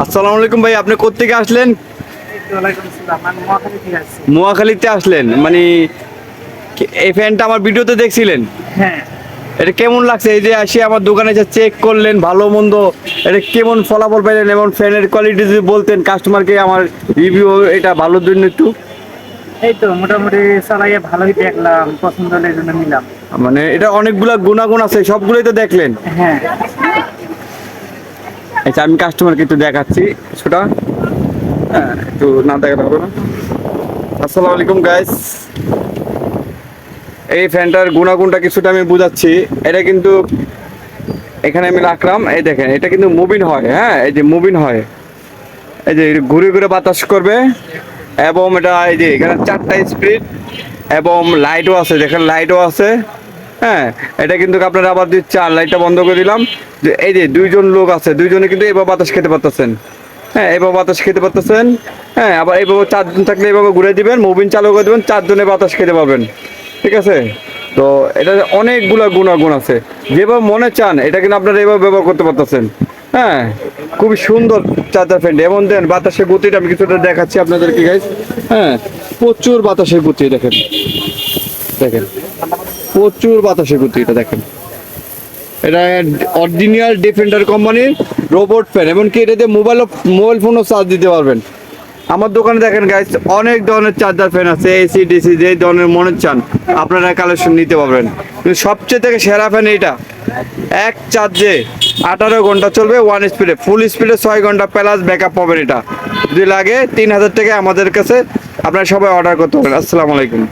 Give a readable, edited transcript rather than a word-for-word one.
আসসালামু আলাইকুম ভাই, আপনি কোত্থেকে আসলেন? মহাখালীতে আসলেন মানে এই ফ্যানটা আমার ভিডিওতে দেখছিলেন? হ্যাঁ, এটা কেমন লাগছে? এই যে আসে আমার দোকানে এসে চেক করলেন, ভালো মন্দ এটা কেমন ফলাফল পাইলেন এবং ফ্যানের কোয়ালিটি যদি বলতেন কাস্টমারকে, আমার রিভিউ এটা ভালোর জন্য একটু। এই তো মোটামুটি চালাইয়ে ভালোই দেখলাম, পছন্দ হলে এই জন্য নিলাম। মানে এটা অনেকগুলা গুণাগুণ আছে, সবগুলোই তো দেখলেন। হ্যাঁ, আচ্ছা, আমি কাস্টমারকে একটু দেখাচ্ছি সেটা। হ্যাঁ, একটু না দেখাতে হবে না। আসসালামু আলাইকুম গাইস, এই ফ্যানটার গুণাগুণটা কিছুটা আমি বুঝাচ্ছি। এটা কিন্তু এখানে আমি রাখলাম, এই দেখেন এটা কিন্তু মুভিং হয়। হ্যাঁ, এই যে মুভিং হয়, এই যে ঘুরে ঘুরে বাতাস করবে এবং এটা এই যে এখানে 4টা স্পিড এবং লাইটও আছে, দেখেন লাইটও আছে। হ্যাঁ, এটা কিন্তু আপনারা আবার যদি চান, লাইটটা বন্ধ করে দিলাম, যে এই যে দুইজন লোক আছে, দুইজনে কিন্তু এবার বাতাস খেতে পারতেছেন। হ্যাঁ, এবার বাতাস খেতে পারতেছেন। হ্যাঁ, আবার এইভাবে 4জন থাকলে এইভাবে ঘুরে দিবেন, মুভিং চালু করে দেবেন, 4জনে বাতাস খেতে পারবেন। ঠিক আছে, তো এটা অনেকগুলা গুণাগুণ আছে। যেভাবে মনে চান এটা কিন্তু আপনারা এভাবে ব্যবহার করতে পারতেছেন। হ্যাঁ, খুবই সুন্দর চার্জার ফ্যান। এমন দেন বাতাসের গতিটা আমি কিছুটা দেখাচ্ছি আপনাদেরকে গাইস। হ্যাঁ, প্রচুর বাতাসের গতি, দেখেন দেখেন প্রচুর বাতাসের গতি, এটা দেখেন। এটা অরিজিনাল ডিফেন্ডার কোম্পানির রোবট ফ্যান, এমনকি এটা দিয়ে মোবাইল ফোনও চার্জ দিতে পারবেন। আমার দোকানে দেখেন গাইস, অনেক ধরনের চার্জার ফ্যান আছে, এসি ডিসি যে ধরনের মনে চান আপনারা কালেকশন নিতে পারবেন। কিন্তু সবচেয়ে থেকে সেরা ফ্যান এইটা, এক চার্জে 18 ঘন্টা চলবে, 1 স্পিডে, ফুল স্পিডে 6 ঘন্টা প্লাস ব্যাকআপ পাবেন। এটা যদি লাগে 3000 টাকা আমাদের কাছে আপনারা সবাই অর্ডার করতে পারেন। আসসালামু আলাইকুম।